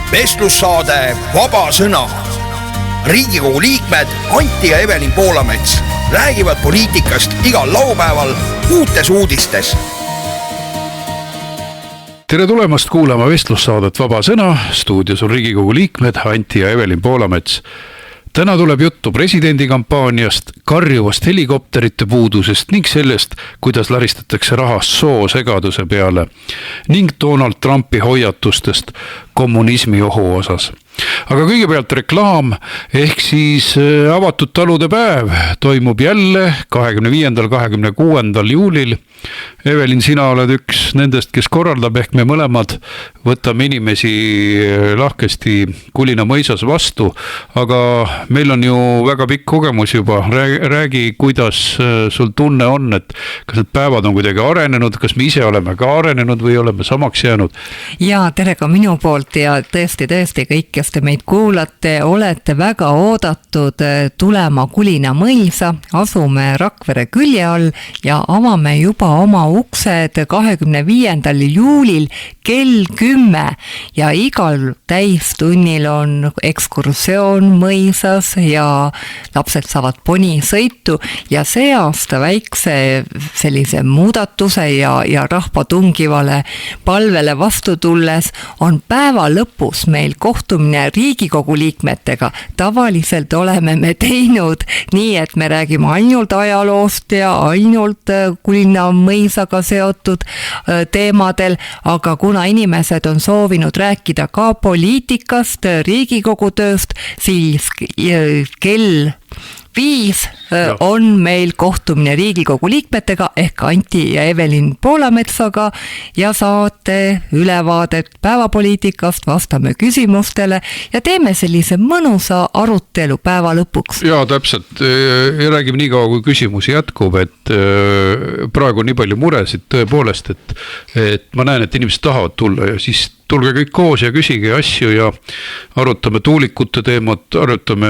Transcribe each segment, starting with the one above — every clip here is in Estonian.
Vestlussaade Vaba sõna. Riigikogu liikmed Antti ja Evelin Poolamets räägivad poliitikast igal laupäeval uutes uudistes. Tere tulemast kuulama vestlussaadet Vaba sõna. Stuudios on Riigikogu liikmed Antti ja Evelin Poolamets. Täna tuleb juttu presidendikampaaniast, karjuvast helikopterite puudusest ning sellest, kuidas laristatakse rahast soosegaduse peale ning Donald Trumpi hoiatustest kommunismi ohu osas. Aga kõigepealt reklaam ehk siis avatud talude päev toimub jälle 25.–26. juulil. Evelin, sina oled üks nendest, kes korraldab, ehk me mõlemad võtame inimesi lahkesti Kulina mõisas vastu, aga meil on ju väga pikk kogemus juba. Räägi, kuidas sul tunne on, et kas need päevad on kuidagi arenenud, kas me ise oleme ka arenenud või oleme samaks jäänud? Ja tere ka minu poolt ja tõesti kõik, kes te meid kuulate, olete väga oodatud tulema Kulina mõisa, asume Rakvere külje all ja avame juba oma uksed 25. juulil kell 10 ja igal täistunnil on ekskursioon mõisas ja lapsed saavad ponisõitu ja see aasta väikse sellise muudatuse ja rahva tungivale palvele vastu tulles on päeva lõpus meil kohtumine Riigikogu liikmetega. Tavaliselt oleme me teinud nii, et me räägime ainult ajaloost ja ainult Kulina mõisaga seotud teemadel, aga kuna inimesed on soovinud rääkida ka poliitikast, Riigikogu tööst, siis kell 5 on meil kohtumine Riigikogu liikmetega ehk Antti ja Evelin Poolametsaga ja saate ülevaadet päevapoliitikast, vastame küsimustele ja teeme sellise mõnusa arutelu päeva lõpuks. Ja täpselt, ja räägime nii kaua, kui küsimusi jätkub, et praegu on nii palju muresid tõepoolest, et ma näen, et inimesed tahavad tulla ja siis tulge kõik koos ja küsige asju ja arutame tuulikute teemat, arutame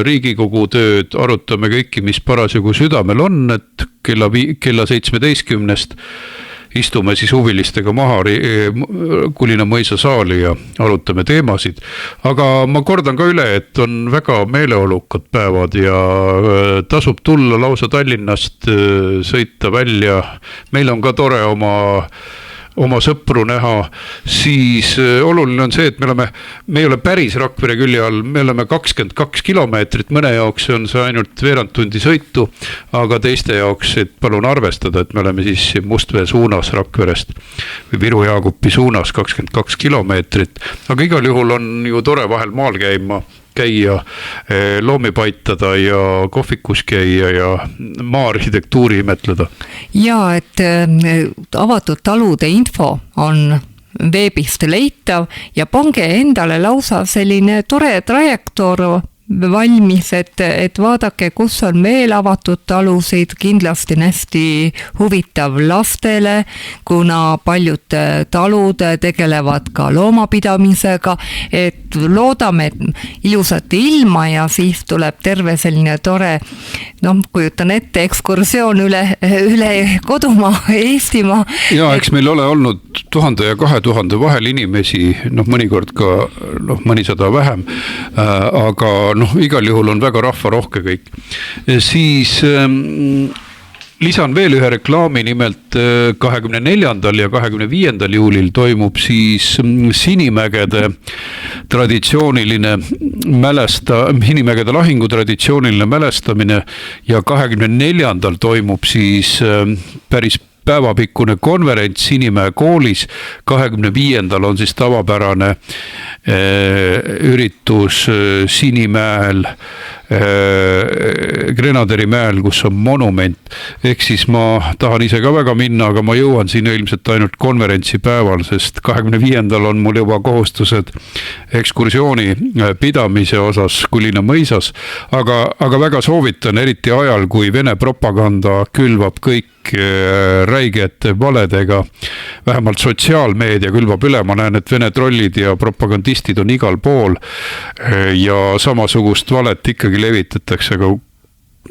Riigikogu tööd, arutame kõiki, mis parasjagu südamel on, et kella 17 istume siis huvilistega maha Kulina mõisa saali ja arutame teemasid. Aga ma kordan ka üle, et on väga meeleolukad päevad ja tasub tulla lausa Tallinnast, sõita välja. Meil on ka tore oma sõpru näha, siis oluline on see, et me ei ole päris Rakvere külje all, me oleme 22 kilomeetrit, mõne jaoks on see ainult veerand tundi sõitu, aga teiste jaoks, et palun arvestada, et me oleme siis Mustvee suunas Rakverest või Viru Jaagupi suunas 22 kilomeetrit, aga igal juhul on ju tore vahel maal käia, loomi paitada ja kohvikus käia ja maa arhitektuuri imetleda. Ja, et avatud talude info on veebist leitav ja pange endale lausa selline tore trajektoor valmis, et vaadake, kus on veel avatud talusid, kindlasti hästi huvitav lastele, kuna paljud talud tegelevad ka loomapidamisega, et loodame ilusat ilma ja siis tuleb terve selline tore, kujutan ette, ekskursioon üle kodumaa, Eestimaa. Ja eks meil ole olnud 1000 ja 2000 vahel inimesi, mõnikord ka mõnisada vähem, aga igal juhul on väga rahvarohke kõik. Siis lisan veel ühe reklaami, nimelt 24. ja 25. juulil toimub siis Sinimägede Sinimägede lahingu traditsiooniline mälestamine ja 24. toimub siis päris päevapikkune konverents Sinimäe koolis, 25. on siis tavapärane üritus Sinimäel, Grenaderimäel, kus on monument, ehk siis ma tahan ise ka väga minna, aga ma jõuan siin ilmselt ainult konverentsi päeval, sest 25. on mul juba kohustused ekskursiooni pidamise osas Kulina mõisas, aga väga soovitan, eriti ajal, kui Vene propaganda külvab kõik räigete valedega, vähemalt sotsiaalmeedia külvab üle, ma näen, et Vene trollid ja propagandistid on igal pool ja samasugust valet ikkagi levitatakse, aga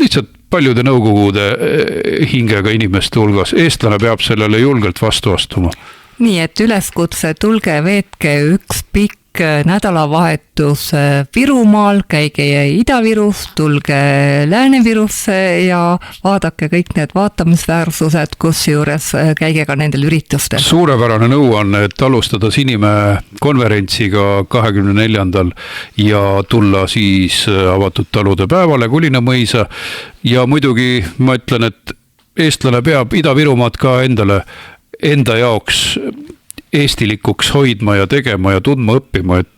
lihtsalt paljude nõukogude hingega inimeste hulgas. Eestlane peab sellele julgelt vastu astuma. Nii et üleskutse, tulge veetke üks pikk nädalavahetus Virumaal, käige Ida-Virus, tulge Lääne-Virusse ja vaadake kõik need vaatamisväärsused, kusjuures käige ka nendel üritustel. Suurepärane nõuanne, et alustada Sinimäe konverentsiga 24. ja tulla siis avatud talude päevale Kulina mõisa ja muidugi ma ütlen, et eestlane peab Ida-Virumaad ka enda jaoks eestilikuks hoidma ja tegema ja tundma õppima, et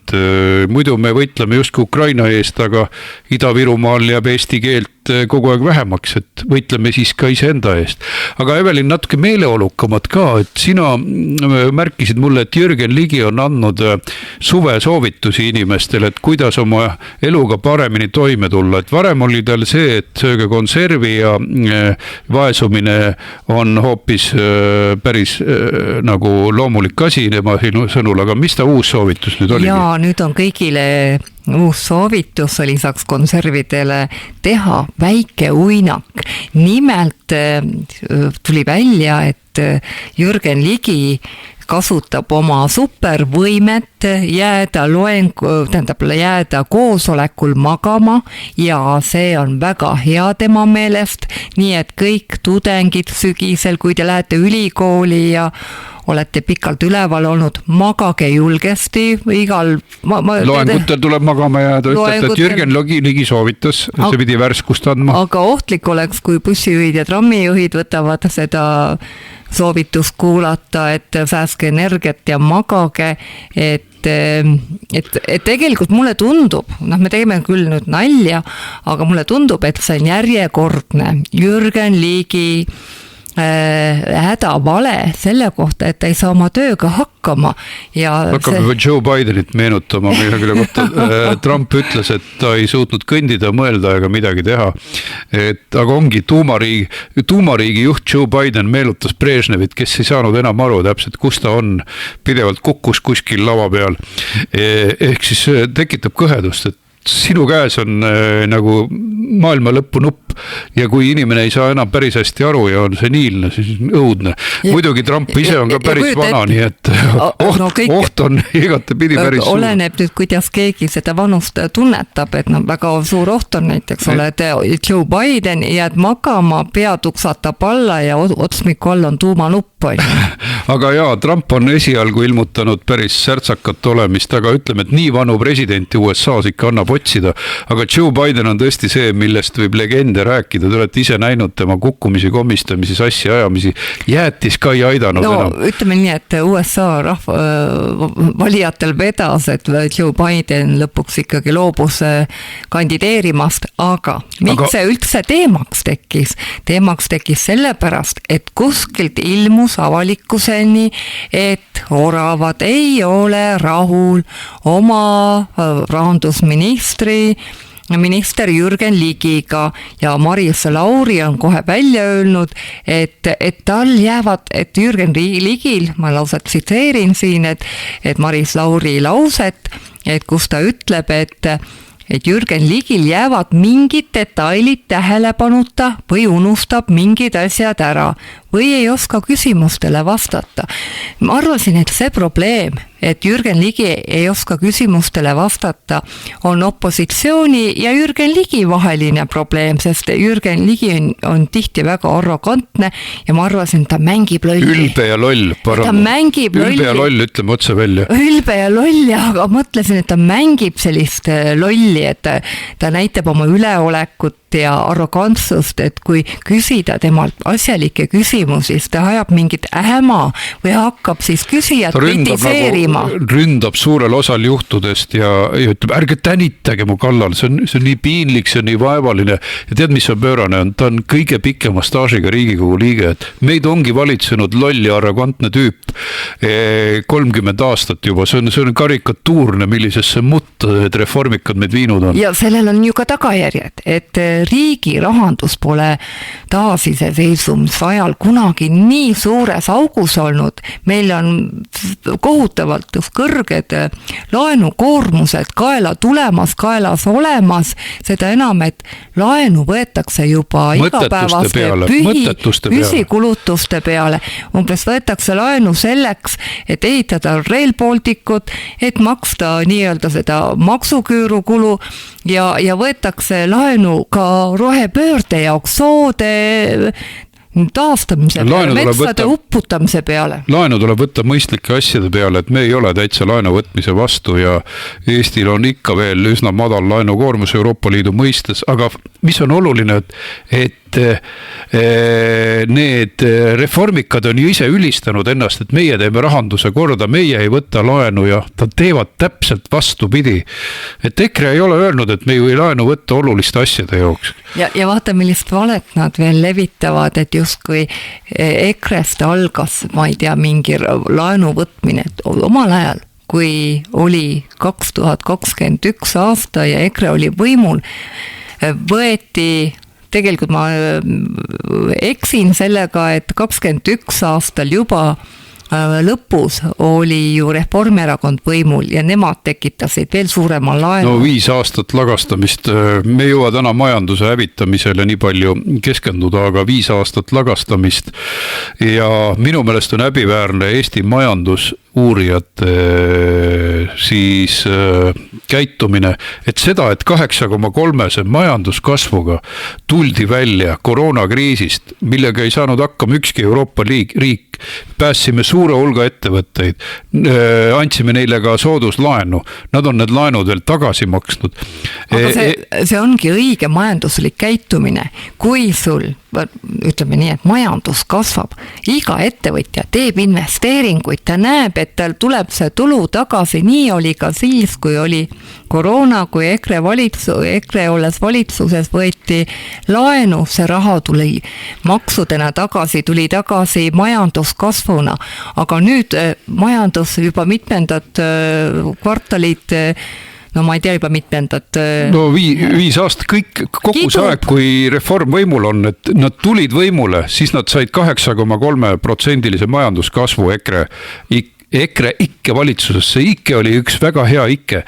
muidu me võitleme justkui Ukraina eest, aga Ida-Virumaal jääb eesti keelt kogu aeg vähemaks, et võitleme siis ka iseenda eest. Aga Evelin, natuke meeleolukamad ka, et sina märkisid mulle, et Jürgen Ligi on andnud suve soovitusi inimestele, et kuidas oma eluga paremini toime tulla, et varem oli tal see, et sööge konservi ja vaesumine on hoopis päris nagu loomulik asi tema sõnul, aga mis ta uus soovitus nüüd oli? Jaa, nüüd on kõigile uus soovitus lisaks konservidele teha väike uinak. Nimelt tuli välja, et Jürgen Ligi kasutab oma supervõimet jääda koosolekul magama ja see on väga hea tema meelest, nii et kõik tudengid sügisel, kui te lähete ülikooli ja olete pikalt üleval olnud, magage julgesti loengutel tuleb magama jääda, ütlete, et Jürgen Ligi soovitas, see pidi värskust andma. Aga ohtlik oleks, kui bussijuhid ja trammijuhid võtavad seda soovitust kuulata, et sääske energiat ja magage, et tegelikult mulle tundub, me teeme küll nüüd nalja, aga mulle tundub, et see on järjekordne Jürgen Ligi hädavale selle kohta, et ta ei saa oma tööga hakkama. Hakkame Joe Bidenit meenutama, mille kohta Trump ütles, et ta ei suutnud kõndida, mõelda ega midagi teha. Aga ongi tuumariigi juht Joe Biden meenutas Brežnevit, kes ei saanud enam aru täpselt, kus ta on, pidevalt kukkus kuskil lava peal. Ehk siis tekitab kõhedust, et sinu käes on nagu maailma lõpu nupp ja kui inimene ei saa enam päris hästi aru ja on seniilne, siis õudne. Muidugi Trump ise on ka päris vana, nii et oht on igatepidi päris suur. Oleneb nüüd, kuidas keegi seda vanust tunnetab, et väga suur oht on näiteks, oled Joe Biden, jääd magama, pea tuksatab alla ja otsmiku all on tuumanupp. Aga jaa, Trump on esialgu ilmutanud päris särtsakat olemist, aga ütleme, et nii vanu presidenti USAs ikka annab otsida, aga Joe Biden on tõesti see, millest võib legende rääkida, te olete ise näinud tema kukkumisi, komistamisi, sassi ajamisi, jäätis ka ei aidanud enam. Ütleme nii, et USA valijatel vedas, et Joe Biden lõpuks ikkagi loobus kandideerimast, aga miks see üldse teemaks tekkis? Teemaks tekkis sellepärast, et kuskilt ilmus avalikkuseni, et oravad ei ole rahul oma minister Jürgen Ligiga ja Maris Lauri on kohe välja öelnud, et tal jäävad, et Jürgen Ligil, ma lausa tsiteerin siin, et Maris Lauri lauset, et kus ta ütleb, et Jürgen Ligil jäävad mingid detailid tähelepanuta või unustab mingid asjad ära või ei oska küsimustele vastata. Ma arvasin, et see probleem, et Jürgen Ligi ei oska küsimustele vastata, on opositsiooni ja Jürgen Ligi vaheline probleem, sest Jürgen Ligi on tihti väga arrogantne ja ma arvasin, ta mängib lolli. Ülbe ja loll, ta mängib lolli. Ülbe ja loll, ütleme otse välja. Ülbe ja loll, aga mõtlesin, et ta mängib sellist lolli, et ta näitab oma üleolekut ja arrogantsust, et kui küsida temalt asjalikke küsimusi, siis ta ajab mingit ähma või hakkab siis küsijat kritiseerima. Ründab suurel osal juhtudest ja ütleb, ärge tänitage mu kallal, see on nii piinlik, see on nii vaevaline ja tead, mis on pöörane, ta on kõige pikema staažiga Riigikogu liige, et meid ongi valitsenud loll ja arrogantne tüüp 30 aastat juba, see on karikatuurne, millisesse mutta reformikad meid viinud on. Ja sellel on ju ka tagajärjed, et riigi rahandus pole taasiseseisvumise ajal kunagi nii suures augus olnud. Meil on kohutavalt kõrged laenukoormused kaelas olemas, seda enam, et laenu võetakse juba igapäevaste püsikulutuste peale. Umbes võetakse laenu selleks, et ehitada Rail Balticut, et maksta nii-öelda seda maksuküüru kulu ja võetakse laenu ka rohepöörde jaoks, soode taastamise peale, metsade upputamise peale. Laenu tuleb võtta mõistlike asjade peale, et me ei ole täitsa laenu võtmise vastu ja Eestil on ikka veel üsna madal laenukoormus Euroopa Liidu mõistes, aga mis on oluline, et need reformikad on ju ise ülistanud ennast, et meie teeme rahanduse korda, meie ei võta laenu ja nad teevad täpselt vastupidi. Et EKRE ei ole öelnud, et me ju ei laenu võtta oluliste asjade jooks. Ja vaata, millist valet nad veel levitavad, et justkui EKRE-st algas, ma ei tea, mingi laenu võtmine omal ajal, kui oli 2021 aasta ja EKRE oli võimul, võeti tegelikult ma eksin sellega, et 21 aastal juba lõpus oli ju Reformierakond võimul ja nemad tekitasid veel suurema laenu. No 5 aastat lagastamist, me ei jõua täna majanduse hävitamisele nii palju keskenduda, aga 5 aastat lagastamist ja minu meelest on häbiväärne Eesti majandusuurijate siis käitumine, et seda, et 8,3 majanduskasvuga tuldi välja koroonakriisist, millega ei saanud hakkama ükski Euroopa riik, päästsime suure hulga ettevõtteid, andsime neile ka sooduslaenu, nad on need laenud veel tagasi maksnud. Aga see ongi õige majanduslik käitumine, kui sul, ütleme nii, et majandus kasvab, iga ettevõtja teeb investeeringuid, ta näeb, et tal tuleb see tulu tagasi, nii oli ka siis, kui oli koroona, kui EKRE olles valitsuses võeti laenu, see raha tuli maksudena tagasi, tuli tagasi majanduskasvuna, aga nüüd majandus juba mitmendat kvartalit, no ma ei tea juba mitmendat. No 5 aastat, kogu see aeg, kui reform võimul on, et nad tulid võimule, siis nad said 8,3% majanduskasvu EKRE ikke valitsusesse, ikke oli üks väga hea ikke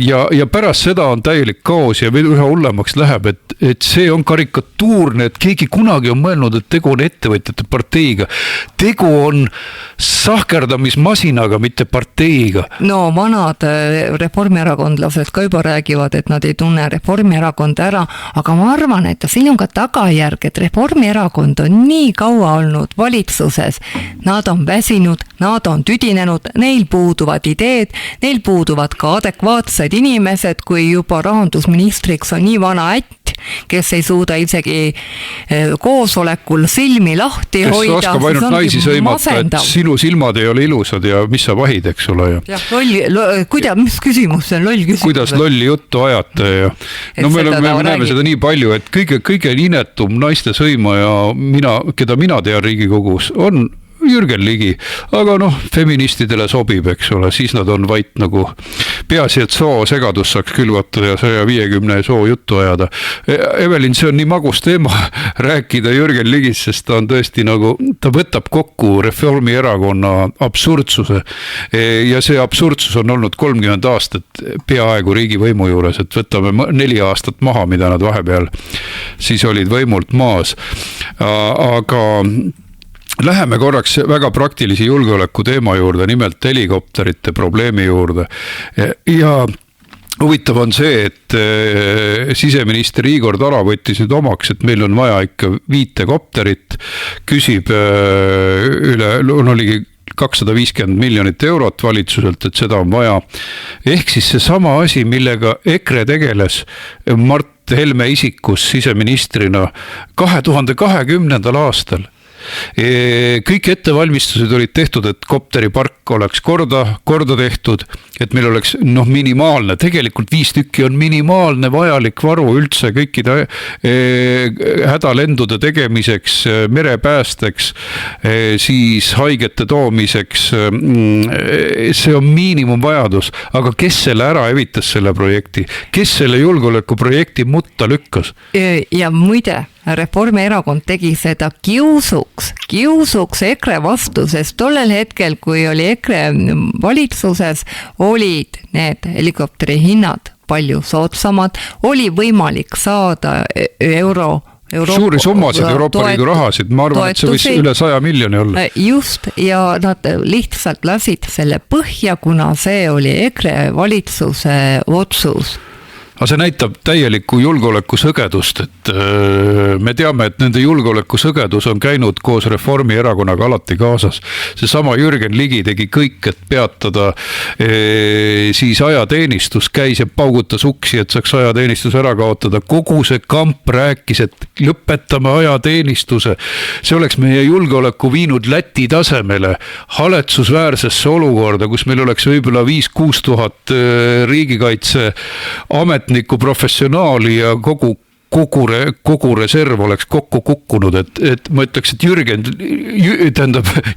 ja pärast seda on täielik kaos ja veel üha hullemaks läheb, et see on karikatuurne, et keegi kunagi on mõelnud, et tegu on ettevõtjate parteiga. Tegu on sahkerdamismasinaga, mitte parteiga. No vanad reformierakondlased ka juba räägivad, et nad ei tunne Reformierakond ära, aga ma arvan, et siin on ka tagajärg, et Reformierakond on nii kaua olnud valitsuses, nad on väsinud, nad on tüdinenud, neil puuduvad ideed, neil puuduvad ka adekvaatsed inimesed, kui juba rahandusministriks on nii vana ätt, kes ei suuda isegi koosolekul silmi lahti hoida. Kes oskab ainult naisi sõimata, et sinu silmad ei ole ilusad ja mis sa vahid, eks ole. Ja mis küsimus see on, loll küsimus? Kuidas lolli juttu ajate ja no me näeme seda nii palju, et kõige inetum naiste sõimaja, keda mina tean Riigikogus, on Jürgen Ligi, aga noh, feministidele sobib, eks ole, siis nad on vait nagu peaasi, et soo segadus saaks külvata ja 150 soo juttu ajada. Evelin, see on nii magus teema rääkida Jürgen Ligist, sest ta on tõesti nagu, ta võtab kokku Reformierakonna absurdsuse ja see absurdsus on olnud 30 aastat peaaegu riigivõimu juures, et võtame 4 aastat maha, mida nad vahepeal siis olid võimult maas, aga läheme korraks väga praktilisi julgeoleku teema juurde, nimelt helikopterite probleemi juurde ja huvitav on see, et siseminister Igor Taro võttis nüüd omaks, et meil on vaja ikka 5 kopterit, küsib oligi 250 miljonit eurot valitsuselt, et seda on vaja. Ehk siis see sama asi, millega EKRE tegeles Mart Helme isikus siseministrina 2020. aastal. kõik ettevalmistused olid tehtud, et kopteripark oleks korda tehtud, et meil oleks minimaalne, tegelikult 5 tükki on minimaalne vajalik varu üldse kõikide hädalendude tegemiseks, merepäästeks, siis haigete toomiseks. See on miinimumvajadus, aga kes selle ära evitas selle projekti, kes selle julgeolekuprojekti mutta lükkas? Ja muide, Reformierakond tegi seda kiusuks EKRE vastu, sest tollel hetkel, kui oli EKRE valitsuses, olid need helikopteri hinnad palju soodsamad, oli võimalik saada suuri summasid Euroopa Liidu rahasid, ma arvan, et see võis üle 100 miljoni olla. Just, ja nad lihtsalt lasid selle põhja, kuna see oli EKRE valitsuse otsus. Aga see näitab täielikku julgeolekusõgedust, et me teame, et nende julgeolekusõgedus on käinud koos Reformierakonnaga alati kaasas. See sama Jürgen Ligi tegi kõik, et peatada siis ajateenistus, käis ja paugutas uksi, et saaks ajateenistus ära kaotada. Kogu see kamp rääkis, et lõpetame ajateenistuse. See oleks meie julgeoleku viinud Läti tasemele, haletsusväärsesse olukorda, kus meil oleks võib-olla 5-6 tuhat riigikaitse ametniku professionaali ja kogu reserv oleks kokku kukkunud, et ma ütleks, et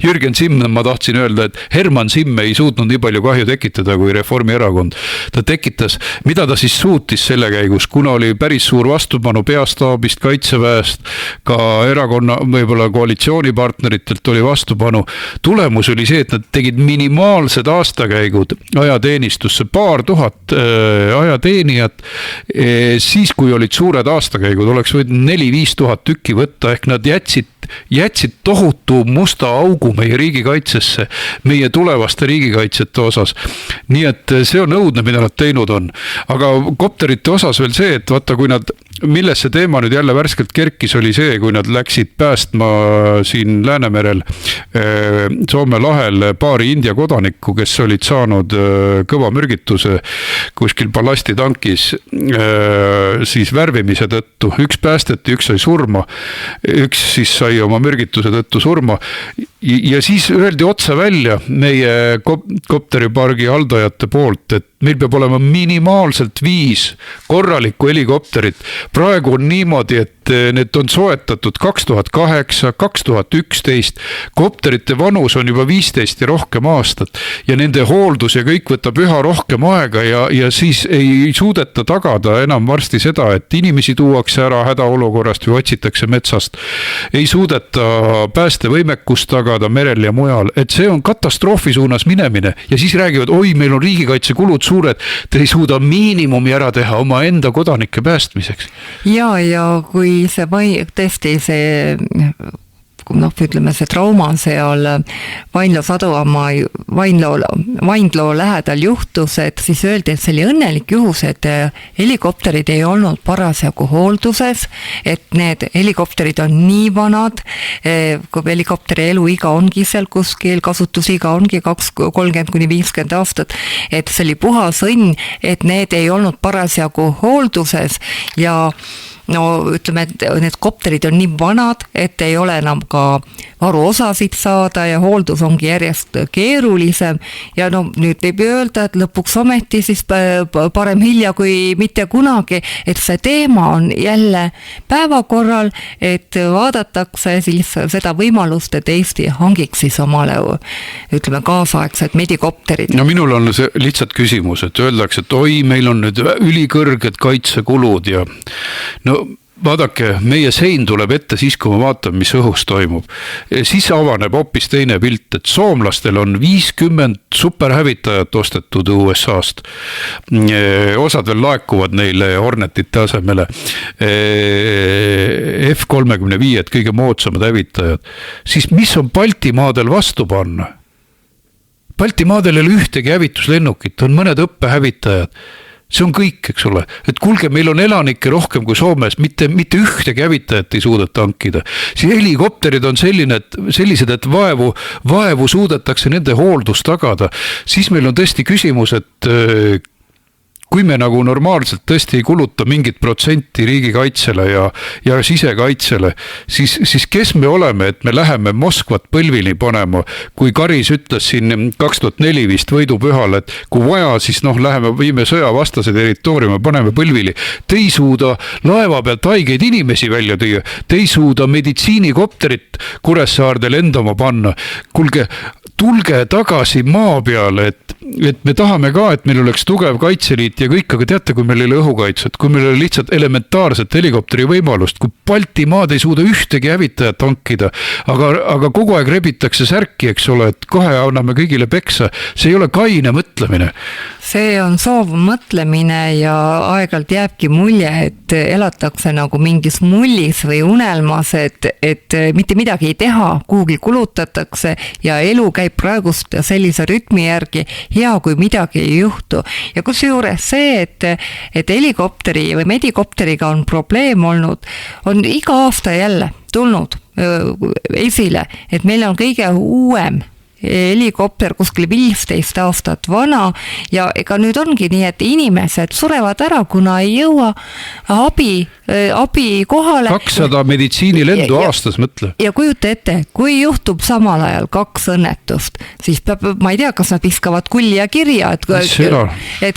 Jürgen Simm, ma tahtsin öelda, et Herman Simm ei suutnud nii palju kahju tekitada kui Reformierakond. Ta tekitas, mida ta siis suutis selle käigus, kuna oli päris suur vastupanu peastaabist, kaitseväest, ka erakonna, võib-olla koalitsioonipartneritelt oli vastupanu. Tulemus oli see, et nad tegid minimaalsed aastakäigud ajateenistusse, 200 ajateenijat, siis kui olid suured aastakäigud, oleks võinud 4-5 tuhat tükki võtta, ehk nad jätsid tohutu musta augu meie riigikaitsesse, meie tulevaste riigikaitsete osas. Nii et see on õudne, mida nad teinud on. Aga kopterite osas veel see, et vaata, kui nad, milles see teema nüüd jälle värskelt kerkis, oli see, kui nad läksid päästma siin Läänemerel Soome lahel paari India kodanikku, kes olid saanud kõva mürgituse kuskil ballastitankis siis värvimise tõttu. Üks päästeti, üks sai surma, üks siis sai oma mürgituse tõttu surma. Ja siis öeldi otsa välja meie kopteripargi haldajate poolt, et meil peab olema minimaalselt 5 korralikku helikopterit. Praegu on niimoodi, et need on soetatud 2008, 2011. Kopterite vanus on juba 15 ja rohkem aastat ja nende hooldus ja kõik võtab üha rohkem aega ja siis ei suudeta tagada enam varsti seda, et inimesi tuuakse ära hädaolukorrast või otsitakse metsast. Ei suudeta päästevõimekust tagada merel ja mujal, et see on katastroofi suunas minemine ja siis räägivad, oi, meil on riigikaitsekulud suured, te ei suuda miinimumi ära teha oma enda kodanike päästmiseks. Ja kui see tõesti see ütleme see trauma seal Vaindloo lähedal juhtus, et siis öeldi, et see oli õnnelik juhus, et helikopterid ei olnud parasjagu hoolduses, et need helikopterid on nii vanad, kui helikopteri eluiga ongi seal kuskil, kasutusiga ongi 30-50 aastat, et see oli puhas õnn, et need ei olnud parasjagu hoolduses ja ütleme, et need kopterid on nii vanad, et ei ole enam ka varuosasid saada ja hooldus ongi järjest keerulisem ja nüüd võib öelda, et lõpuks ometi siis parem hilja kui mitte kunagi, et see teema on jälle päevakorral, et vaadatakse siis seda võimalust, et Eesti hangiks siis omale, ütleme, kaasaegsed medikopterid. Minul on see lihtsalt küsimus, et öeldakse, et oi, meil on nüüd ülikõrged kaitsekulud ja vaadake, meie sein tuleb ette siis, kui ma vaatan, mis õhus toimub. Siis avaneb hoopis teine pilt, et soomlastel on 50 superhävitajat ostetud USA-st. Osad veel laekuvad neile Hornetite asemele. F-35, kõige moodsamad hävitajad. Siis mis on Baltimaadel vastu panna? Baltimaadel ei ole ühtegi hävituslennukit, on mõned õppehävitajad. See on kõik, eks ole, et kuulge, meil on elanikke rohkem kui Soomes, mitte ühtegi hävitajat ei suudeta tankida. Siis helikopterid on sellised, et vaevu suudetakse nende hooldust tagada. Siis meil on tõesti küsimus, et kui me nagu normaalselt tõesti ei kuluta mingit protsenti riigikaitsele ja sisekaitsele, siis kes me oleme, et me läheme Moskvat põlvili panema, kui Karis ütles siin 2004 vist võidupühal, et kui vaja, siis läheme viime sõjavastase territooriumi, paneme põlvili. Te ei suuda laeva pealt haigeid inimesi välja tõia, te ei suuda meditsiinikopterit Kuressaarde lendama panna. Kuulge, tulge tagasi maa peale, et me tahame ka, et meil oleks tugev kaitseliit ja kõik, aga teate, kui meil ei ole õhukaitset, kui meil ei ole lihtsalt elementaarset helikopteri võimalust, kui Baltimaad ei suuda ühtegi hävitajat hankida, aga kogu aeg rebitakse särki, eks ole, et kohe anname kõigile peksa, see ei ole kaine mõtlemine. See on soov mõtlemine ja aeg-ajalt jääbki mulje, et elatakse nagu mingis mullis või unelmas, et mitte midagi ei teha, kuhugi kulutatakse ja elu käib praegust sellise rütmi järgi, hea kui midagi ei juhtu. Ja kusjuures see, et helikopteri või medikopteriga on probleem olnud, on iga aasta jälle tulnud esile, et meil on kõige uuem helikopter kuskil 15 aastat vana ja ega nüüd ongi nii, et inimesed surevad ära, kuna ei jõua abi kohale. 200 meditsiinilendu aastas, mõtle. Ja kujuta ette, kui juhtub samal ajal 2 õnnetust, siis peab, ma ei tea, kas nad viskavad kulli ja kirja, et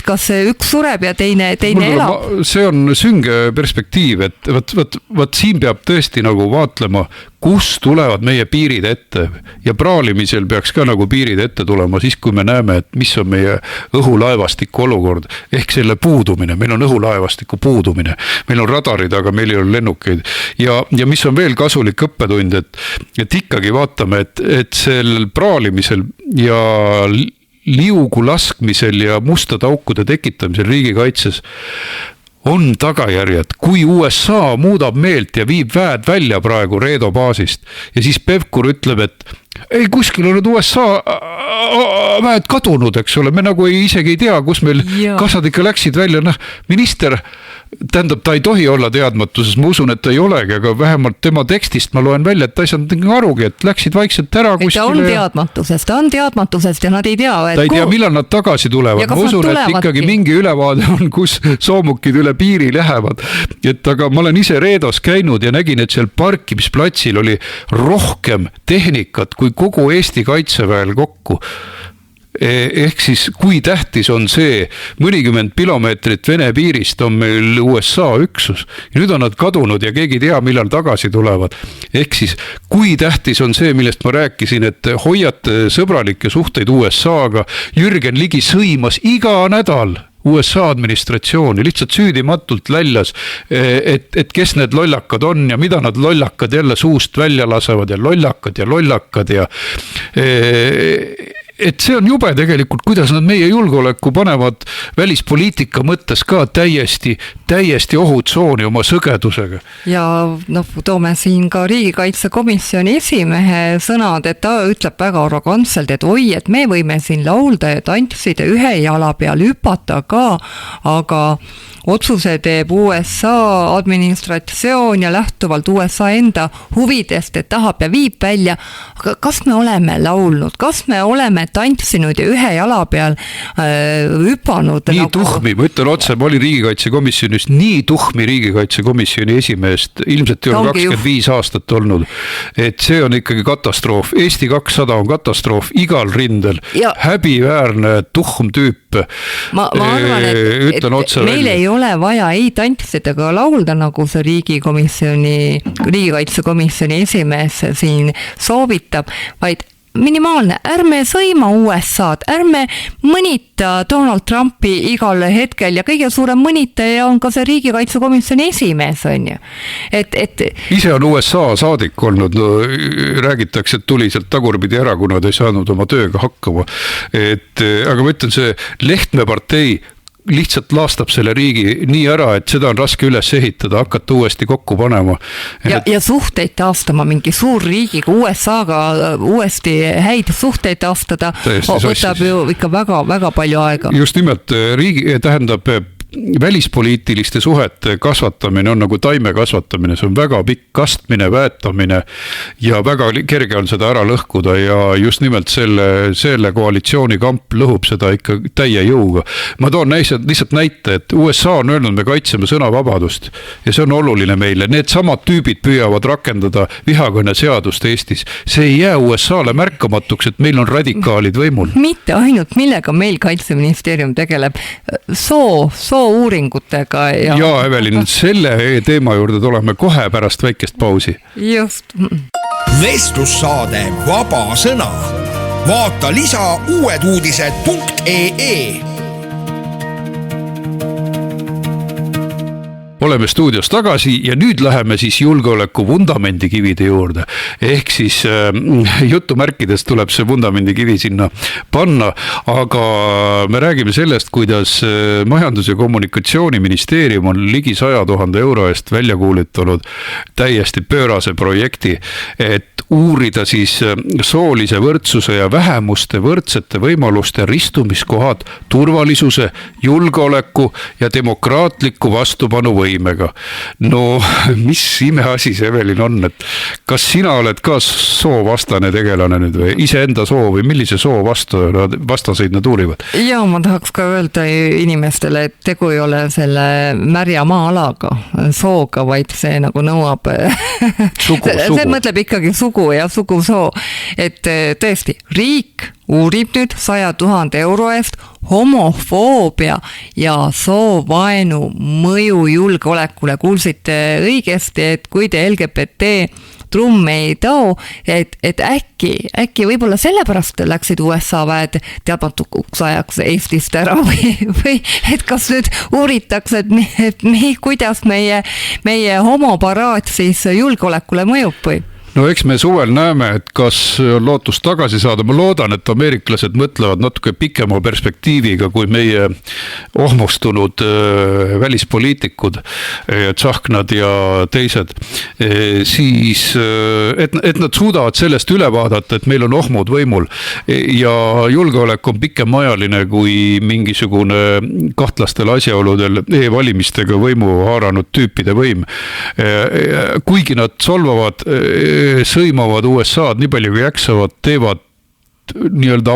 kas üks sureb ja teine elab. See on sünge perspektiiv, et võt siin peab tõesti nagu vaatlema, kus tulevad meie piirid ette ja praalimisel peaks ka nagu piirid ette tulema siis, kui me näeme, et mis on meie õhulaevastiku olukord ehk selle puudumine, meil on õhulaevastiku puudumine, meil on radarid, aga meil ei ole lennukeid ja mis on veel kasulik õppetund, et ikkagi vaatame, et sellel praalimisel ja liugu laskmisel ja mustade aukude tekitamisel riigikaitses on tagajärjed, kui USA muudab meelt ja viib väed välja praegu Reedo baasist ja siis Pevkur ütleb, et ei, kuskil on need USA väed kadunud, eks ole, me nagu isegi ei tea, kus meil kasad ikka läksid välja, minister, tähendab, ta ei tohi olla teadmatuses, ma usun, et ta ei olegi, aga vähemalt tema tekstist ma loen välja, et ta ei saanud arugi, et läksid vaikselt ära kuskile. Ta on teadmatusest ja nad ei tea. Ta ei tea, millal nad tagasi tulevad. Ma usun, et ikkagi mingi ülevaade on, kus soomukid üle piiri lähevad. Aga ma olen ise Reedos käinud ja nägin, et seal parkimisplatsil oli rohkem tehnikat kui kogu Eesti kaitseväel kokku. Ehk siis, kui tähtis on see, mõnikümmend kilomeetrit Vene piirist on meil USA üksus. Ja nüüd on nad kadunud ja keegi tea, millal tagasi tulevad. Ehk siis, kui tähtis on see, millest ma rääkisin, et hoiate sõbralikke suhteid USA-ga. Jürgen Ligi sõimas iga nädal USA administratsiooni, lihtsalt süüdimatult väljas, et kes need lollakad on ja mida nad lollakad jälle suust välja lasevad ja lollakad ja et see on jube tegelikult, kuidas nad meie julgeoleku panevad välispoliitika mõttes ka täiesti ohutsooni oma sõgedusega. Ja toome siin ka riigikaitsekomisjoni esimehe sõnad, et ta ütleb väga arrogantselt, et oi, et me võime siin laulda ja tantsida ühe jala peal hüpata ka, aga otsuse teeb USA administratsioon ja lähtuvalt USA enda huvidest, et tahab ja viib välja. Aga kas me oleme laulnud, kas me oleme tantsinud ja ühe jala peal hüpanud? Nii tuhmi, ma ütlen otse, ma olin riigikaitsekomisjonis, nii tuhmi riigikaitsekomisjoni esimeest, ilmselt ei ole 25 aastat olnud, et see on ikkagi katastroof. Eesti 200 on katastroof igal rindel, häbiväärne tuhm tüüp. Ma arvan, et meil ei ole vaja ei tantsida ega laulda, nagu see riigikaitsekomisjoni esimees siin soovitab, vaid minimaalne, ärme sõima USA-d, ärme mõnita Donald Trumpi igal hetkel ja kõige suurem mõnitaja on ka see riigikaitsekomisjoni esimees, on ju. Ise on USA saadik olnud, räägitakse, et tuli sealt tagurpidi ära, kuna ta ei saanud oma tööga hakkama. Aga ma ütlen, see Lehtme partei lihtsalt laastab selle riigi nii ära, et seda on raske üles ehitada, hakata uuesti kokku panema. Ja suhteid taastama, mingi suur riigiga USA-ga uuesti häid suhteid taastada, võtab ju ikka väga palju aega. Just nimelt, välispoliitiliste suhete kasvatamine on nagu taime kasvatamine, see on väga pikk kastmine, väetamine ja väga kerge on seda ära lõhkuda ja just nimelt selle koalitsiooni kamp lõhub seda ikka täie jõuga. Ma toon lihtsalt näite, et USA on öelnud, me kaitseme sõnavabadust ja see on oluline meile. Need samad tüübid püüavad rakendada vihakõne seadust Eestis. See ei jää USA-le märkamatuks, et meil on radikaalid võimul. Mitte ainult, millega meil Kaitseministeerium tegeleb, soouuringutega. Ja Evelin, selle teema juurde tuleme kohe pärast väikest pausi. Just. Vestlussaade Vaba Sõna. Vaata lisa uueduudised.ee. Oleme stuudios tagasi ja nüüd läheme siis julgeoleku vundamendikivide juurde. Ehk siis jutumärkides tuleb see vundamendikivi sinna panna, aga me räägime sellest, kuidas Majandus- ja Kommunikatsiooniministeerium on ligi 100 000 euro eest välja kuulutanud täiesti pöörase projekti, et uurida siis soolise võrdsuse ja vähemuste võrdsete võimaluste ristumiskohad turvalisuse, julgeoleku ja demokraatliku vastupanu võimega. No mis imeasi see Evelin on, et kas sina oled ka soovastane tegelane nüüd või iseenda soo või millise soo vastaseid nad uurivad? Ja ma tahaks ka öelda inimestele, et tegu ei ole selle märja maa-alaga, sooga, vaid see nagu nõuab see mõtleb ikkagi sugu ja sugusoo, et tõesti riik uurib nüüd 100 000 euro eest homofoobia ja soovaenu mõju julgeolekule. Kuulsite õigesti, et kui te LGBT trumm ei too, et äkki võib-olla sellepärast läksid USA väed teadmatuks ajaks Eestist ära või et kas nüüd uuritakse, et kuidas meie homoparaat siis julgeolekule mõjub või? No eks me suvel näeme, et kas on lootust tagasi saada. Ma loodan, et ameeriklased mõtlevad natuke pikema perspektiiviga kui meie ohmustunud välispoliitikud, Tsahknad ja teised. Siis, et nad suudavad sellest üle vaadata, et meil on ohmud võimul ja julgeolek on pikemajaline kui mingisugune kahtlastel asjaoludel e-valimistega võimu haaranud tüüpide võim. Kuigi nad solvavad sõimavad USA-d nii palju kui jaksavad, teevad nii-öelda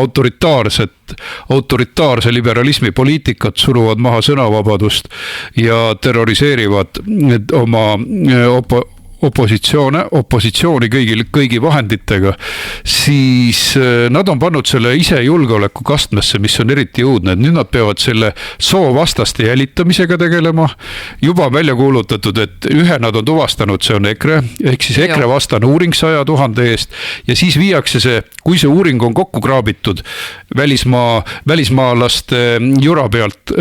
autoritaarse liberalismi poliitikat, suruvad maha sõnavabadust ja terroriseerivad oma opositsiooni kõigi vahenditega, siis nad on pannud selle ise julgeoleku kastmesse, mis on eriti õudne. Nüüd nad peavad selle soovastaste jälitamisega tegelema. Juba välja kuulutatud, et ühe nad on tuvastanud, see on EKRE, ehk siis EKRE vastane uuring 100 000 eest ja siis viiakse see, kui see uuring on kokku kraabitud välismaalaste jura pealt,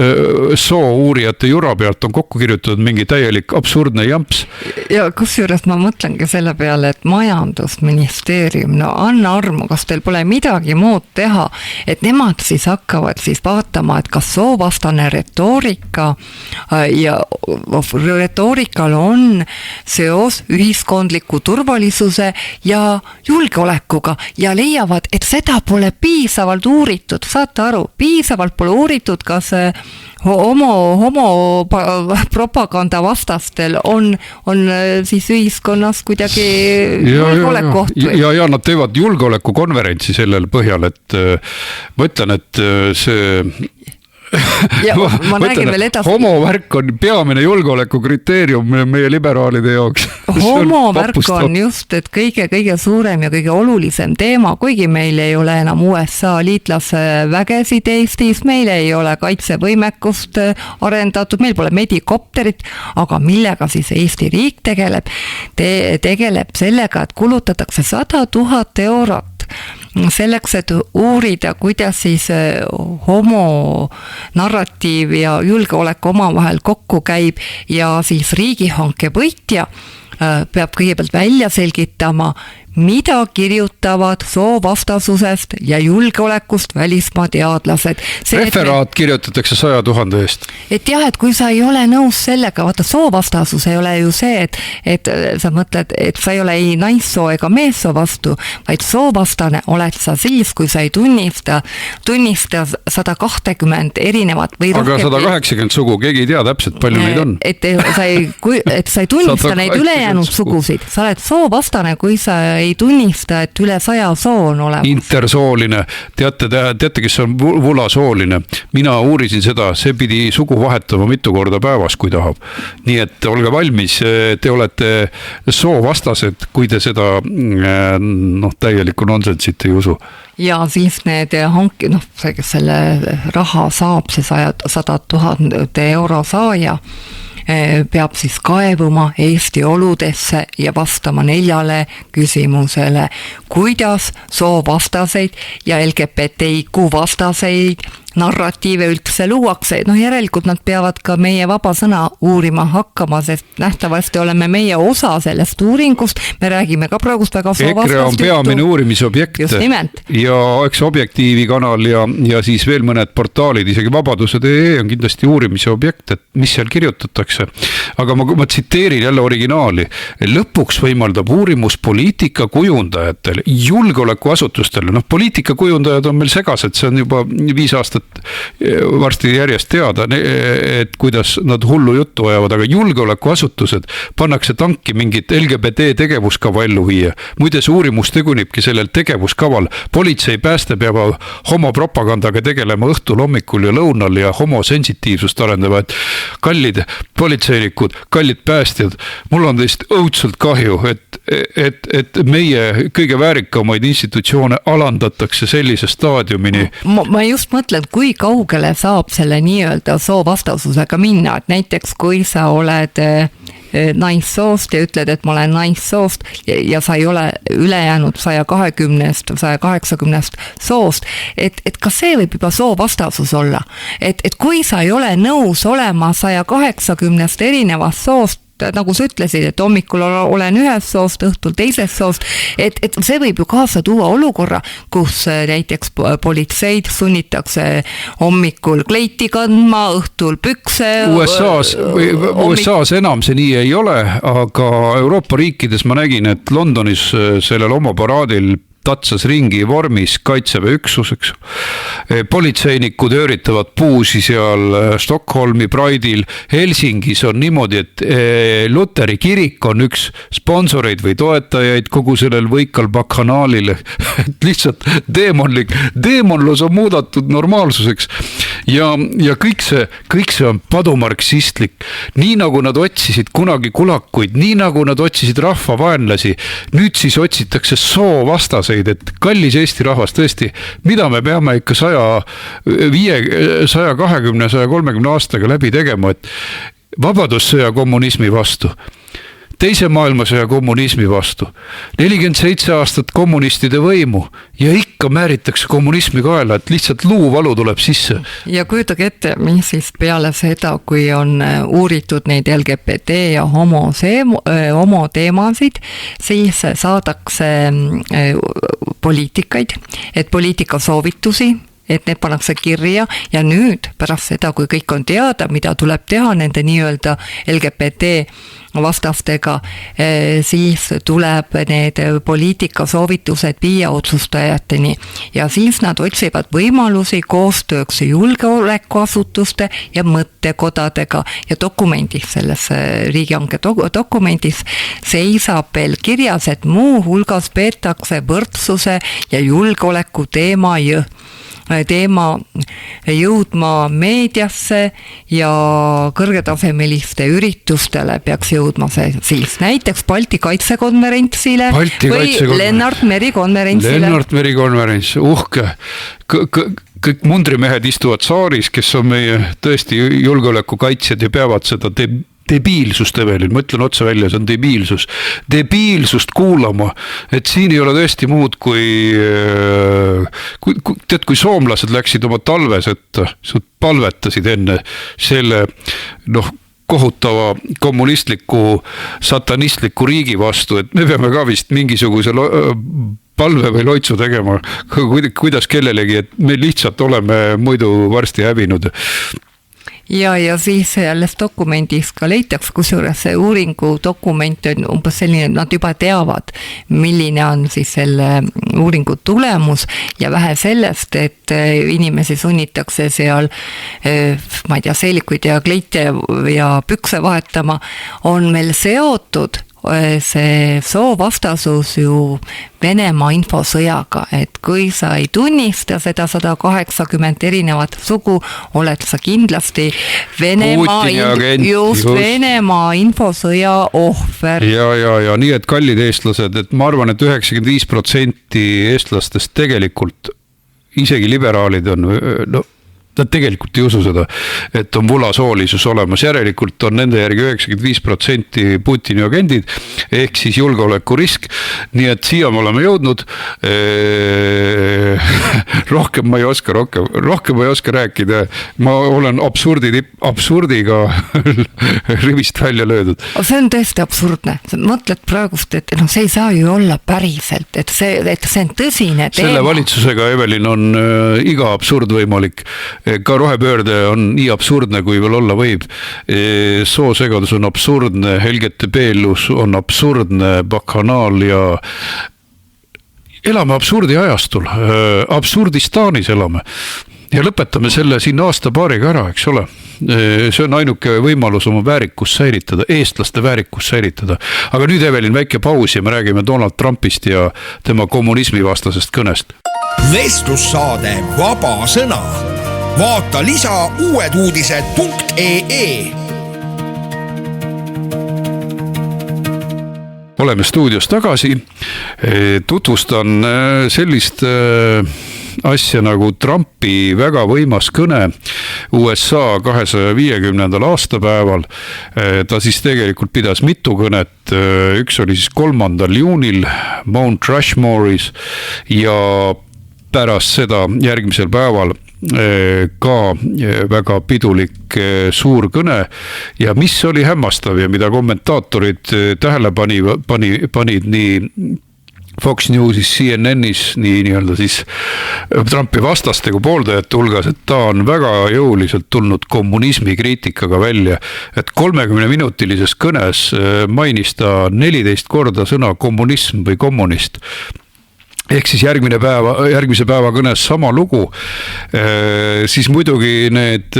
soo-uurijate jura pealt on kokku kirjutatud mingi täielik absurdne jamps. Ja kusjuures ma mõtlengi selle peale, et majandusministeerium, no anna armu, kas teil pole midagi muud teha, et nemad siis hakkavad siis vaatama, et kas soovastane retoorika ja retoorikal on seos ühiskondliku turvalisuse ja julgeolekuga ja leiavad, et seda pole piisavalt uuritud, saate aru, piisavalt pole uuritud, kas homo propaganda vastastel on siis ühiskonnas kuidagi julgeolekuoht. Ja nad teevad julgeolekukonverentsi sellel põhjal, et ma ütlen, et see ma räägin veel edasi. Homovärk on peamine julgeolekukriteerium meie liberaalide jaoks. Homovärk on just, et kõige suurem ja kõige olulisem teema, kuigi meil ei ole enam USA liitlase vägesid Eestis, meil ei ole kaitsevõimekust arendatud, meil pole medikopterit, aga millega siis Eesti riik tegeleb sellega, et kulutatakse 100 000 eurot selleks, et uurida, kuidas siis homo narratiiv ja julgeolek omavahel kokku käib ja siis riigihanke võitja peab kõigepealt välja selgitama, mida kirjutavad soovastasusest ja julgeolekust välismaa teadlased. Referaat kirjutatakse 100 000 eest. Et jah, et kui sa ei ole nõus sellega, vaata soovastasus ei ole ju see, et sa mõtled, et sa ei ole ei naissoo ega meessoo vastu, vaid soovastane oled sa siis, kui sa ei tunnista 120 erinevat või aga 180 sugu, keegi ei tea täpselt, palju neid on. Et sa ei tunnista neid ülejäänud sugusid, sa oled soovastane, kui sa ei tunnista, et üle 100 soo on olemas. Intersooline, teate, kes on vulasooline, mina uurisin seda, see pidi sugu vahetama mitu korda päevas, kui tahab. Nii et olge valmis, te olete soovastased, kui te seda täielikku nonsensit ei usu. Ja siis need selle raha saab, see 100 000 euro saaja, peab siis kaevuma Eesti oludesse ja vastama 4 küsimusele, kuidas soovastaseid ja LGBTIQ vastaseid narratiive üldse luuakse. Järelikult nad peavad ka meie vaba sõna uurima hakkama, sest nähtavasti oleme meie osa sellest uuringust. Me räägime ka praegust väga soovastast EKRE on peamine uurimisobjekt. Just nimelt. Ja eks Objektiivi kanal ja siis veel mõned portaalid, isegi Vabadused.ee on kindlasti uurimise objekt, et mis seal kirjutatakse. Aga ma tsiteerin jälle originaali. Lõpuks võimaldab uurimus poliitika kujundajatele, julgeolekuasutustele. Poliitika kujundajad on meil segased, see on juba 5 aastat varsti järjest teada, et kuidas nad hullu juttu ajavad, aga julgeolekuasutused pannakse tanki mingit LGBT tegevuskava ellu viia. Muide, see uurimus tegunibki sellel tegevuskaval. Politsei pääste peavad homopropagandaga tegelema õhtul, hommikul ja lõunal ja homosensitiivsust arendama. Et kallid politseinikud, kallid päästjad, mul on teist õudselt kahju, et meie kõige väärikamaid institutsioone alandatakse sellise staadiumini. Ma just mõtlen, kui kaugele saab selle nii-öelda soovastasusega minna, et näiteks kui sa oled naissoost ja ütled, et ma olen naissoost ja sa ei ole ülejäänud 120, 180 soost, et kas see võib juba soovastasus olla? Et kui sa ei ole nõus olema 180 erinevast soost, nagu sa ütlesid, et hommikul olen ühes soost, õhtul teises soost, et see võib ju kaasa tuua olukorra, kus näiteks politseid sunnitakse hommikul kleiti kandma, õhtul pükse. USA's enam see nii ei ole, aga Euroopa riikides ma nägin, et Londonis sellel homoparaadil tatsas ringi vormis kaitseväe üksuseks. Politseinikud ööritavad puusi seal Stockholmi Pride'il. Helsingis on niimoodi, et Luteri kirik on üks sponsoreid või toetajaid kogu sellel võikal bakhanaalil. Lihtsalt deemonlus on muudatud normaalsuseks. Ja kõik see on padumarksistlik. Nii nagu nad otsisid kunagi kulakuid, nii nagu nad otsisid rahvavaenlasi, nüüd siis otsitakse soovastaseid, et kallis Eesti rahvas tõesti, mida me peame ikka 120, 130 aastaga läbi tegema, et vabadussõja kommunismi vastu, teise maailmasõja kommunismi vastu, 47 aastat kommunistide võimu ja ikka määritakse kommunismi kaela, et lihtsalt luuvalu tuleb sisse. Ja kujutage ette, mis siis peale seda, kui on uuritud neid LGBT ja homo teemasid, siis saadakse poliitikaid, et poliitika soovitusi, et need pannakse kirja ja nüüd pärast seda, kui kõik on teada, mida tuleb teha nende nii-öelda LGBT vastastega, siis tuleb need poliitika soovitused viia otsustajateni ja siis nad otsivad võimalusi koostööks julgeolekuasutuste ja mõttekodadega ja dokumendis, selles riigihanke dokumendis seisab veel kirjas, et muu hulgas peetakse võrdsuse ja julgeoleku teema jõudma meediasse ja kõrgetasemeliste üritustele peaks jõudma see siis näiteks Balti kaitsekonverentsile või Lennart Meri konverentsile. Lennart Meri konverents, uhke. Kõik mundrimehed istuvad saaris, kes on meie tõesti julgeolekukaitsjad ja peavad seda debiilsust, Evelin, ma ütlen otse välja, see on debiilsust kuulama, et siin ei ole tõesti muud kui soomlased läksid oma talves, et palvetasid enne selle, kohutava kommunistliku satanistliku riigi vastu, et me peame ka vist mingisuguse palve või loitsu tegema, kuidas kellelegi, et me lihtsalt oleme muidu varsti hävinud. Ja siis alles dokumendis ka leitakse, kusjuures see uuringu dokument on umbes selline, nad juba teavad, milline on siis selle uuringu tulemus ja vähe sellest, et inimesi sunnitakse seal, ma ei tea, seelikuid ja kleite ja pükse vahetama, on meil seotud see soovastasus ju Venemaa infosõjaga, et kui sa ei tunnista seda 180 erinevat sugu, oled sa kindlasti Venemaa infosõja ohver. Ja nii, et kallid eestlased, et ma arvan, et 95% eestlastest tegelikult, isegi liberaalid on, nad tegelikult ei usu seda, et on vulasoolisus olemas, järelikult on nende järgi 95% Putini agendid, ehk siis julgeolekurisk, nii et siia me oleme jõudnud, rohkem ma ei oska rääkida, ma olen absurdiga rivist välja löödud. See on tõesti absurdne, sa mõtled praegust, et see ei saa ju olla päriselt, et see on tõsine teema. Selle valitsusega, Evelin, on iga absurd võimalik. Ka rohepöörde on nii absurdne, kui veel olla võib. Soosegadus on absurdne, LGBT-lus on absurdne, bakanaal ja elame absurdi ajastul, absurdistanis elame. Ja lõpetame selle siin aasta-paariga ära, eks ole. See on ainuke võimalus oma väärikus säilitada, eestlaste väärikus säilitada. Aga nüüd, Evelin, väike paus ja me räägime Donald Trumpist ja tema kommunismi vastasest kõnest. Vestlussaade Vaba sõna. Vaata lisa uueduudised.ee. Oleme stuudios tagasi. Tutvustan sellist asja nagu Trumpi väga võimas kõne USA 250. aastapäeval. Ta siis tegelikult pidas mitu kõnet. Üks oli siis 3. juunil Mount Rushmore'is ja pärast seda järgmisel päeval ka väga pidulik suur kõne ja mis oli hämmastav ja mida kommentaatorid tähele panid nii Fox Newsis, CNNis, nii-öelda siis Trumpi vastaste kui pooldajate hulgas, et ta on väga jõuliselt tulnud kommunismi kriitikaga välja, et 30-minutilises kõnes mainis ta 14 korda sõna kommunism või kommunist. Ehk siis järgmise päeva kõnes sama lugu, siis muidugi need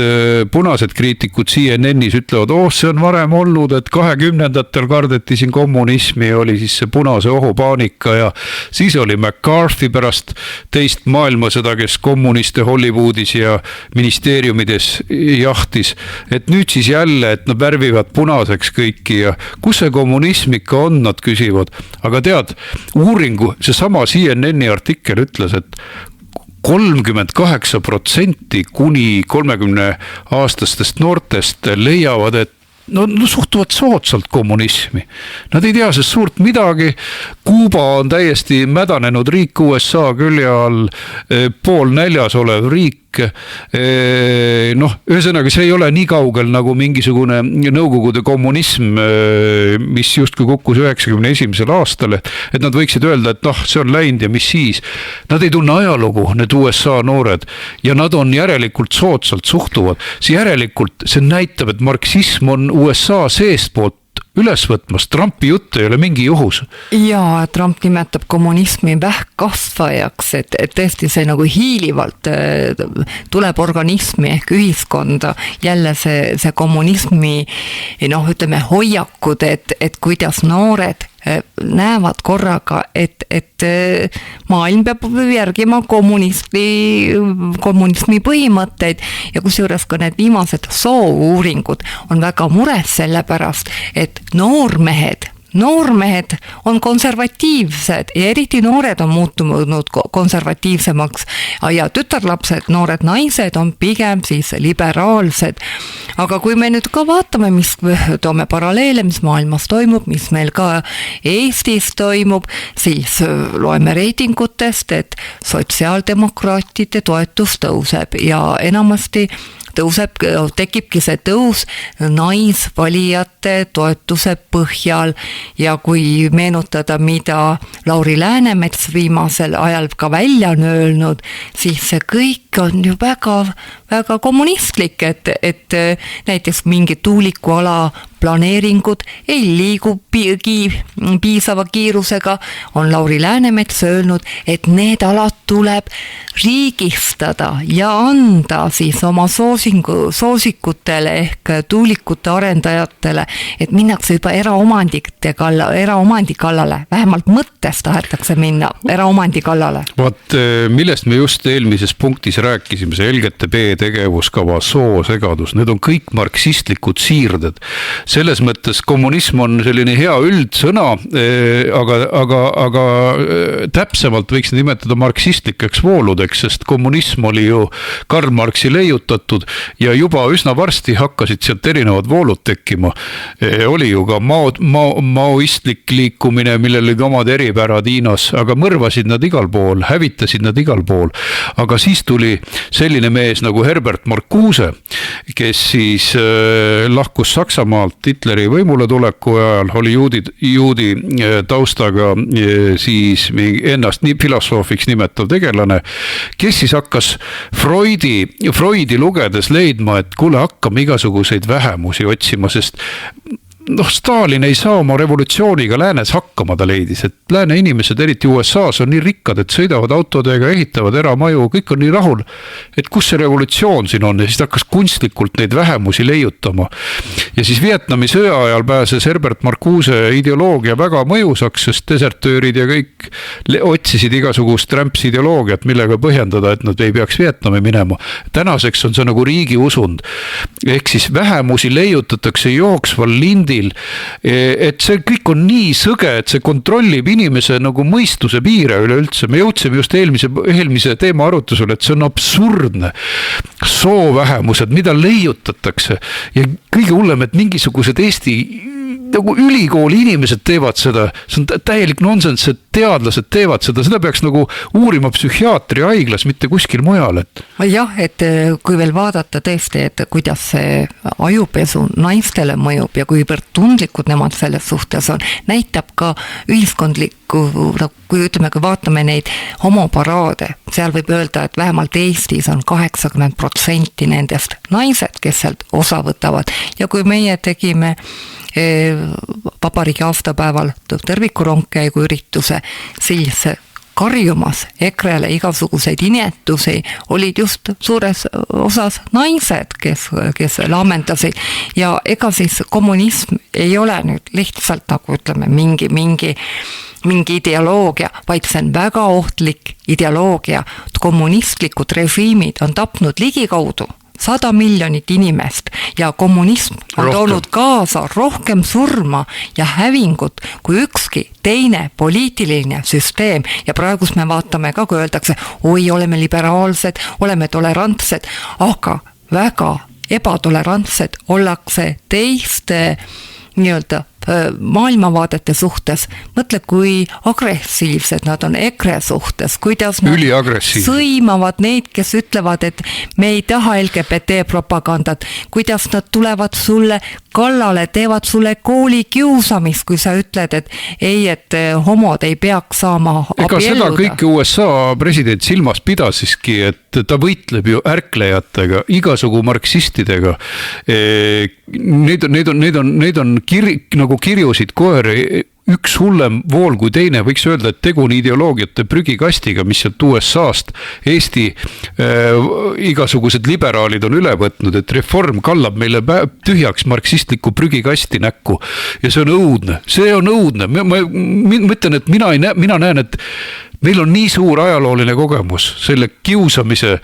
punased kriitikud CNN-is ütlevad, see on varem olnud, et 20-ndatel kardeti siin kommunismi, oli siis see punase ohu paanika ja siis oli McCarthy pärast teist maailmasõda, kes kommuniste Hollywoodis ja ministeeriumides jahtis, et nüüd siis jälle, et nad värvivad punaseks kõiki ja kus see kommunism ikka on, nad küsivad, aga tead, uuringu, see sama CNN artikkel ütles, et 38% kuni 30-aastastest noortest leiavad, et suhtuvad soodsalt kommunismi. Nad ei tea sest suurt midagi. Kuuba on täiesti mädanenud riik USA külje all, poolnäljas olev riik. Ühesõnaga, see ei ole nii kaugel nagu mingisugune nõukogude kommunism, mis justkui kukkus 91. aastal, et nad võiksid öelda, et see on läinud ja mis siis. Nad ei tunne ajalugu, need USA noored, ja nad on järelikult soodsalt suhtuvad. See näitab, et marksism on USA seestpoolt üles võtmas. Trumpi jutt ei ole mingi juhus. Ja Trump nimetab kommunismi vähkkasvajaks, et tõesti see nagu hiilivalt tuleb organismi ehk ühiskonda jälle see kommunismi hoiakud, et kuidas noored näevad korraga, et maailm peab järgima kommunismi põhimõtteid ja kusjuures ka need viimased soouuringud on väga mures selle pärast, et noormehed on konservatiivsed ja eriti noored on muutunud konservatiivsemaks ja tütarlapsed, noored naised on pigem siis liberaalsed. Aga kui me nüüd ka vaatame, mis toome paralleele, mis maailmas toimub, mis meil ka Eestis toimub, siis loeme reitingutest, et sotsiaaldemokraatide toetus tõuseb ja enamasti tekibki see tõus naisvalijate toetuse põhjal ja kui meenutada, mida Lauri Läänemets viimasel ajal ka välja on öelnud, siis see kõik on ju väga kommunistlik, et näiteks mingi tuulikuala planeeringud ei liigu piisava kiirusega, on Lauri Läänemets öelnud, et need alad tuleb riigistada ja anda siis oma soosikutele ehk tuulikute arendajatele, et minnakse juba eraomandi kallale, vähemalt mõttes tahetakse minna eraomandi kallale. Vaat, millest me just eelmises punktis rääkisime, see LGTB tegevuskava, soosegadus, need on kõik marksistlikud siirded. Selles mõttes kommunism on selline hea üldsõna, aga täpsemalt võiks nimetada marksistlikeks vooludeks, sest kommunism oli ju Karl Marxi leiutatud ja juba üsna varsti hakkasid sealt erinevad voolud tekkima. Oli ju ka maoistlik liikumine, millel olid omad eripärad Hiinas, aga mõrvasid nad igal pool, hävitasid nad igal pool. Aga siis tuli selline mees nagu Herbert Marcuse, kes siis lahkus Saksamaalt Hitleri võimule tuleku ajal, oli juudi taustaga siis ennast nii filosoofiks nimetav tegelane, kes siis hakkas Freudi lugedes leidma, et kuule, hakkame igasuguseid vähemusi otsima, sest Stalin ei saa oma revolutsiooniga läänes hakkama, ta leidis, et lääne inimesed, eriti USAs, on nii rikkad, et sõidavad autodega, ehitavad eramaju, kõik on nii rahul, et kus see revolutsioon siin on, ja siis ta hakkas kunstlikult neid vähemusi leiutama. Ja siis Vietnami sõja ajal pääses Herbert Marcuse ideoloogia väga mõjusaks, sest desertöörid ja kõik otsisid igasugust rämpsi ideoloogiat, millega põhjendada, et nad ei peaks Vietnami minema. Tänaseks on see nagu riigi usund. Ehk siis vähemusi leiutatakse jooksval lindil, et see kõik on nii sõge, et see kontrollib inimese nagu mõistuse piire üleüldse. Me jõudsime just eelmise teema arutusel, et see on absurdne. Soovähemused, mida leiutatakse ja kõige hullem, et mingisugused Eesti nagu ülikooli inimesed teevad seda, see on täielik nonsense, et teadlased teevad seda peaks nagu uurima psühhiaatri haiglas, mitte kuskil mujal. Jah, et kui veel vaadata tõesti, et kuidas see ajupesu naistele mõjub ja kuivõrd tundlikud nemad selles suhtes on, näitab ka ühiskondlikku, kui ütleme, kui vaatame neid homoparaade, seal võib öelda, et vähemalt Eestis on 80% nendest naised, kes sealt osa võtavad ja kui meie tegime vabariigi aastapäeval tervikurongkäigu ürituse, siis karjumas EKRE-le igasuguseid inetusi olid just suures osas naised, kes laamendasid ja ega siis kommunism ei ole nüüd lihtsalt nagu ütleme mingi ideoloogia, vaid see on väga ohtlik ideoloogia. Kommunistlikud režiimid on tapnud ligikaudu 100 miljonit inimest ja kommunism on toonud kaasa rohkem surma ja hävingut kui ükski teine poliitiline süsteem ja praegust me vaatame ka, kui öeldakse, oi, oleme liberaalsed, oleme tolerantsed, aga väga ebatolerantsed ollakse teiste nii-öelda maailmavaadete suhtes. Mõtle, kui agressiivsed nad on EKRE suhtes, kuidas nad sõimavad neid, kes ütlevad, et me ei taha LGBT propagandat, kuidas nad tulevad sulle kallale, teevad sulle kooli kiusamist, kui sa ütled, et ei, et homod ei peaks saama abielluda. Ega seda kõike USA president silmas pidasiski, et ta võitleb ju ärklejatega, igasugu marksistidega. Need on nagu kirjusid koeri, üks hullem vool kui teine, võiks öelda, et tegu on ideoloogiate prügikastiga, mis sealt USA-st Eesti igasugused liberaalid on üle võtnud, et reform kallab meile tühjaks marksistliku prügikasti näkku ja see on õudne. Ma mõtlen, et mina näen, et meil on nii suur ajalooline kogemus selle kiusamise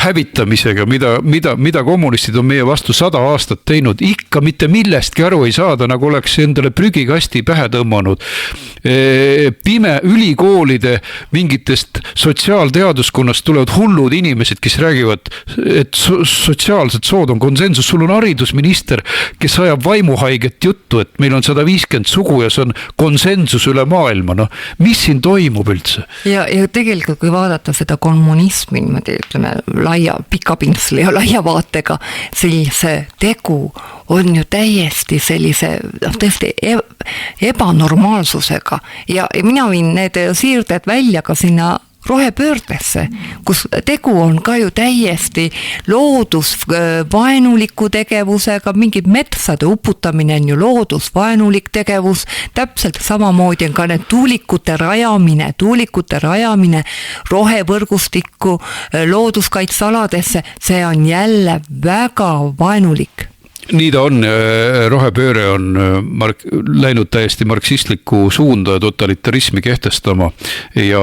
hävitamisega, mida kommunistid on meie vastu 100 aastat teinud, ikka mitte millestki aru ei saada, nagu oleks endale prügikasti pähe tõmmanud. Pime ülikoolide mingitest sotsiaalteaduskonnast tulevad hullud inimesed, kes räägivad, et sotsiaalsed sood on konsensus. Sul on haridusminister, kes ajab vaimuhaiget juttu, et meil on 150 sugu ja see on konsensus üle maailma. No, mis siin toimub üldse? Ja tegelikult, kui vaadata seda kommunismi, ütleme, pika pintsli ja laia vaatega, siis tegu on ju täiesti sellise tõesti ebanormaalsusega ja mina viin need siirded välja ka sinna rohepöördesse, kus tegu on ka ju täiesti loodusvaenuliku tegevusega, mingid metsade uputamine on ju loodusvaenulik tegevus, täpselt samamoodi on ka need tuulikute rajamine rohevõrgustikku looduskaitsealadesse, see on jälle väga vaenulik. Nii ta on, rohepööre on läinud täiesti marksistlikku suunda totalitarismi kehtestama ja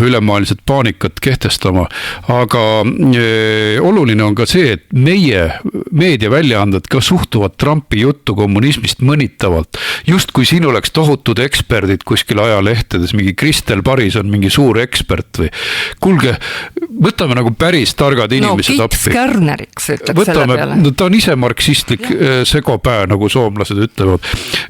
ülemaailmset paanikat kehtestama, aga oluline on ka see, et meie meediaväljaanded ka suhtuvad Trumpi juttu kommunismist mõnitavalt. Just kui siin oleks tohutud eksperdid kuskil ajalehtedes, mingi Kristel Paris on mingi suur ekspert või kuulge, võtame nagu päris targad inimesed appi. Kiks Kärneriks ütleb selle peale. Ta on ise marksist segopää, nagu soomlased ütlevad,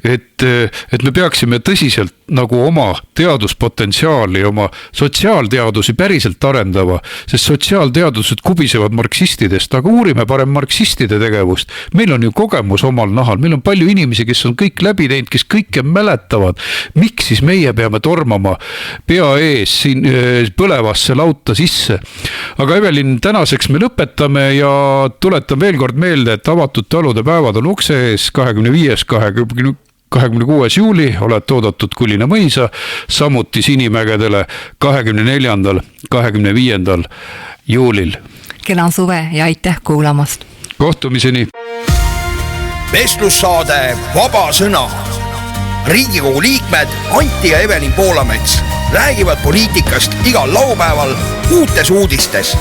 et me peaksime tõsiselt nagu oma teaduspotentsiaali, oma sotsiaalteadusi päriselt arendava, sest sotsiaalteadused kubisevad marksistidest, aga uurime parem marksistide tegevust. Meil on ju kogemus omal nahal, meil on palju inimesi, kes on kõik läbi teinud, kes kõike mäletavad. Miks siis meie peame tormama pea ees siin põlevasse lauta sisse? Aga Evelin, tänaseks me lõpetame ja tuletan veel kord meelde, et avatud talude päevad on ukse ees 25. 26. juuli, olete oodatud Kulina mõisa, samuti Sinimägedele 24. 25. juulil. Kena suve ja aitäh kuulamast. Kohtumiseni. Vestlussaade Vaba sõna. Riigikogu liikmed Antti ja Evelin Poolamets räägivad poliitikast igal laupäeval uutes uudistes.